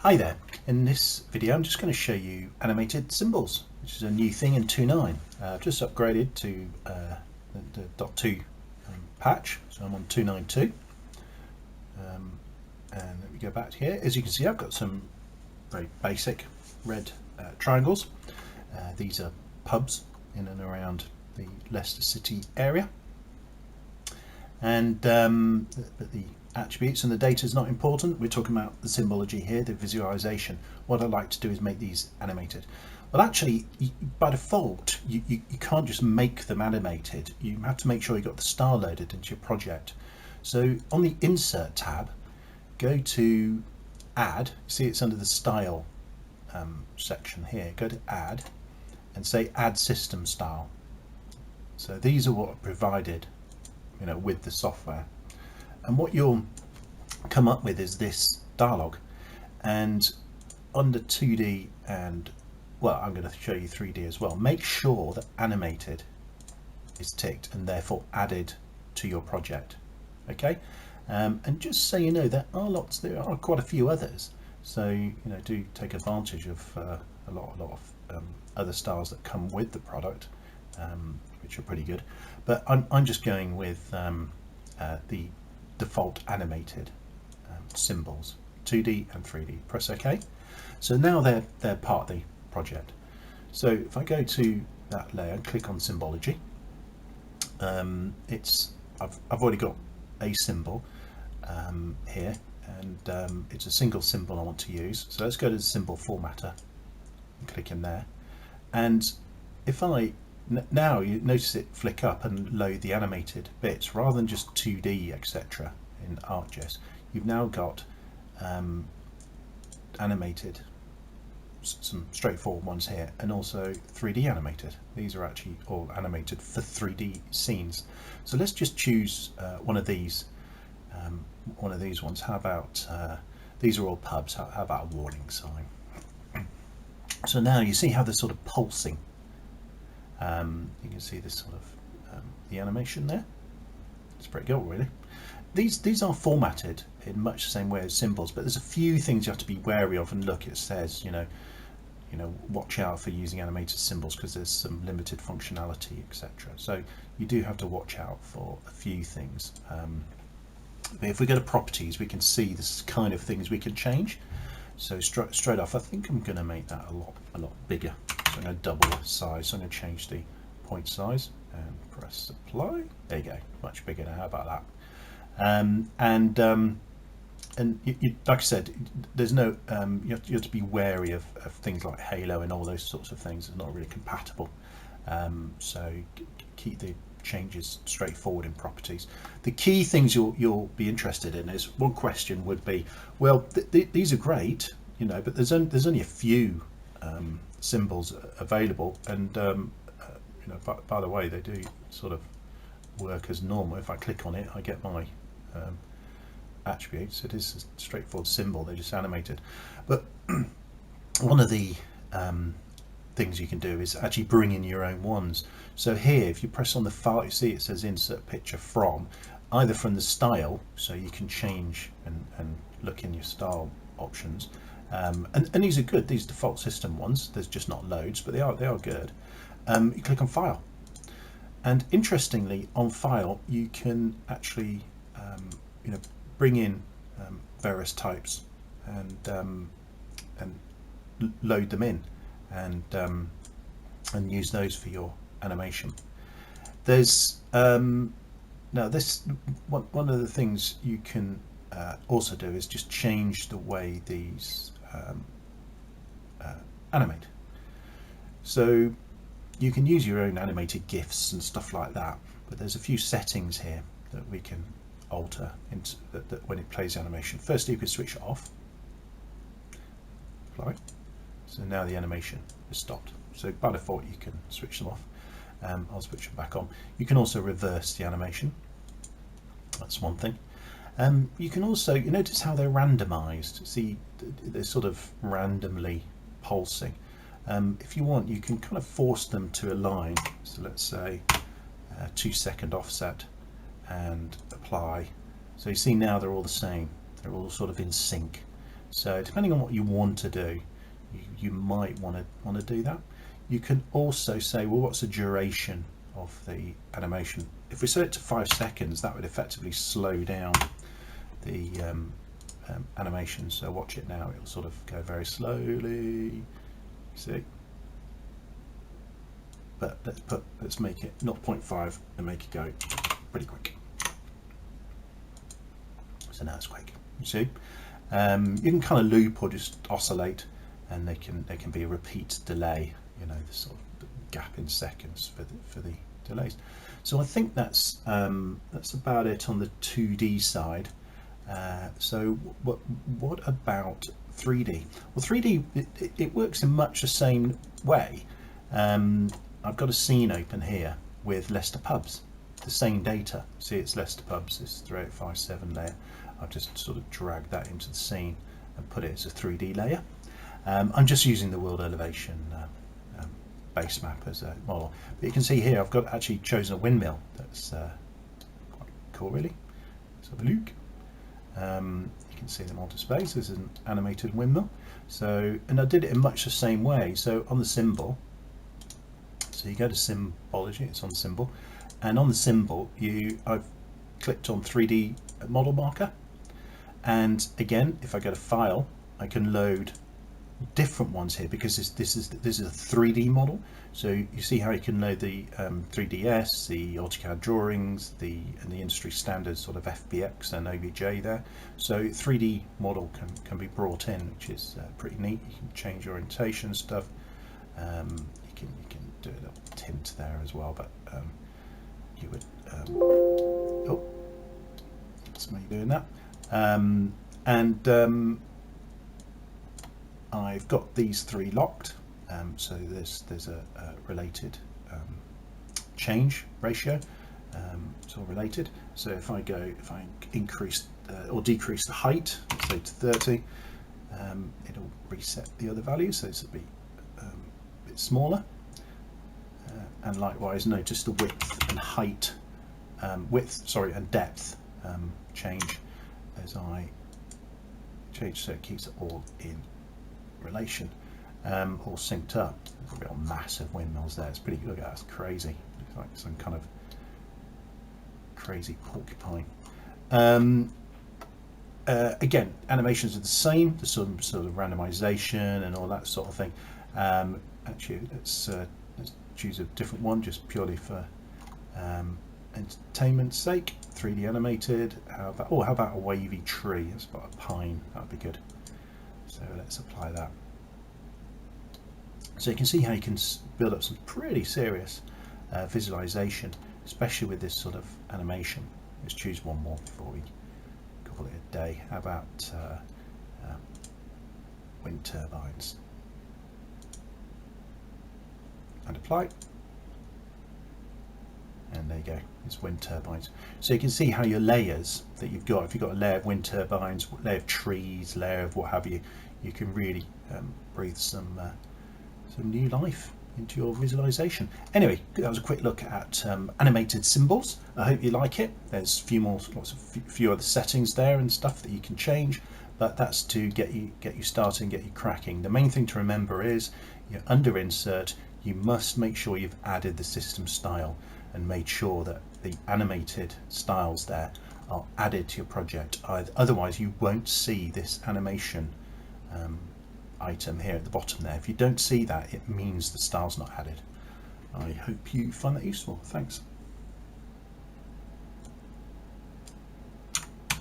Hi there, in this video I'm just going to show you animated symbols, which is a new thing in 2.9. I've just upgraded to the .2 patch, so I'm on 2.9.2. And let me go back here. As you can see, I've got some very basic red triangles. These are pubs in and around the Leicester City area. And the attributes and the data is not important. We're talking about the symbology here, the visualization. What I like to do is make these animated. Well, actually, by default, you can't just make them animated. You have to make sure you've got the star loaded into your project. So on the Insert tab, go to Add. See, it's under the Style section here. Go to Add and say Add System Style. So these are what are provided, with the software. And what you'll come up with is this dialog, and under 2D and, well, I'm going to show you 3D as well, make sure that animated is ticked and therefore added to your project. Okay, and just so you know, there are quite a few others, so do take advantage of a lot of other styles that come with the product, which are pretty good, but I'm just going with the default animated symbols, 2D and 3D. Press OK. So now they're part of the project. So if I go to that layer and click on symbology, I've already got a symbol here, and it's a single symbol I want to use. So let's go to the symbol formatter and click in there. And if I now, you notice it flick up and load the animated bits rather than just 2D, etc. in ArcGIS. You've now got animated, some straightforward ones here, and also 3D animated. These are actually all animated for 3D scenes. So let's just choose one of these ones. How about these are all pubs? How about a warning sign? So now you see how they're sort of pulsing. You can see this sort of the animation there. It's pretty good, really. These are formatted in much the same way as symbols, but there's a few things you have to be wary of. And look, it says watch out for using animated symbols because there's some limited functionality, etc. So you do have to watch out for a few things. But if we go to properties, we can see this kind of things we can change. So straight off, I think I'm going to make that a lot bigger. So I'm going to double the size. So I'm going to change the point size and press apply. There you go, much bigger now. How about that? And like I said, there's no you have to be wary of things like halo and all those sorts of things. It's not really compatible. So keep the changes straightforward in properties. The key things you'll be interested in is, one question would be, well, these are great, but there's only a few symbols available, and by the way, they do sort of work as normal. If I click on it, I get my attributes. It is a straightforward symbol, they're just animated. But one of the things you can do is actually bring in your own ones. So here, if you press on the file, you see it says insert picture from, either from the style, so you can change and look in your style options. And these are good, these default system ones. There's just not loads, but they are good. You click on file, and interestingly, on file you can actually bring in various types and load them in and use those for your animation. There's now this one of the things you can also do is just change the way these animate. So you can use your own animated GIFs and stuff like that, but there's a few settings here that we can alter into that when it plays animation. Firstly, you can switch it off. Apply. So now the animation is stopped. So by default you can switch them off. I'll switch them back on. You can also reverse the animation. That's one thing. You can also, you notice how they're randomized. See, they're sort of randomly pulsing. If you want, you can kind of force them to align. So let's say 2-second offset and apply. So you see now they're all the same. They're all sort of in sync. So depending on what you want to do, you might want to do that. You can also say, well, what's the duration of the animation? If we set it to 5 seconds, that would effectively slow down the animation. So watch it now, it'll sort of go very slowly, see? But let's make it 0.5 and make it go pretty quick. So now it's quick, you see? You can kind of loop or just oscillate, and they can be a repeat delay, you know, the sort of gap in seconds for the delays. So I think that's about it on the 2D side. So what about 3D? Well, 3D it works in much the same way. I've got a scene open here with Leicester pubs, the same data. See, it's Leicester pubs, this 3857 layer. I've just sort of dragged that into the scene and put it as a 3D layer. I'm just using the world elevation base map as a model, but you can see here I've got actually chosen a windmill. That's quite cool, really. Let's have a look. You can see them on display. This is an animated windmill. So, and I did it in much the same way. So on the symbol, so you go to symbology, it's on symbol, and on the symbol I've clicked on 3D model marker, and again, if I go to file, I can load different ones here because this is a 3D model. So you see how you can load the 3ds, the AutoCAD drawings, and the industry standard sort of FBX and OBJ there. So 3D model can be brought in, which is pretty neat. You can change orientation stuff. You can do a little tint there as well, but you would oh, that's me doing that. I've got these three locked, so there's a related change ratio. It's all related. So if I increase or decrease the height, say to 30, it'll reset the other values, so this will be a bit smaller. And likewise, notice the width and height, and depth change as I change, so it keeps it all in relation, all synced up. There's real massive windmills there. It's pretty, look at that, that's crazy. Looks like some kind of crazy porcupine. Again, animations are the same, the sort of randomization and all that sort of thing. Actually, let's choose a different one just purely for entertainment's sake. 3D animated. How about a wavy tree? That's about a pine. That would be good. So let's apply that. So you can see how you can build up some pretty serious visualization, especially with this sort of animation. Let's choose one more before we call it a day. How about wind turbines? And apply. And there you go, it's wind turbines. So you can see how your layers that you've got, if you've got a layer of wind turbines, layer of trees, layer of what have you, you can really breathe some new life into your visualization. Anyway, that was a quick look at animated symbols. I hope you like it. There's lots of few other settings there and stuff that you can change, but that's to get you started and get you cracking. The main thing to remember is, under insert, you must make sure you've added the system style and made sure that the animated styles there are added to your project. Otherwise you won't see this animation item here at the bottom there. If you don't see that, it means the style's not added. I hope you find that useful. Thanks.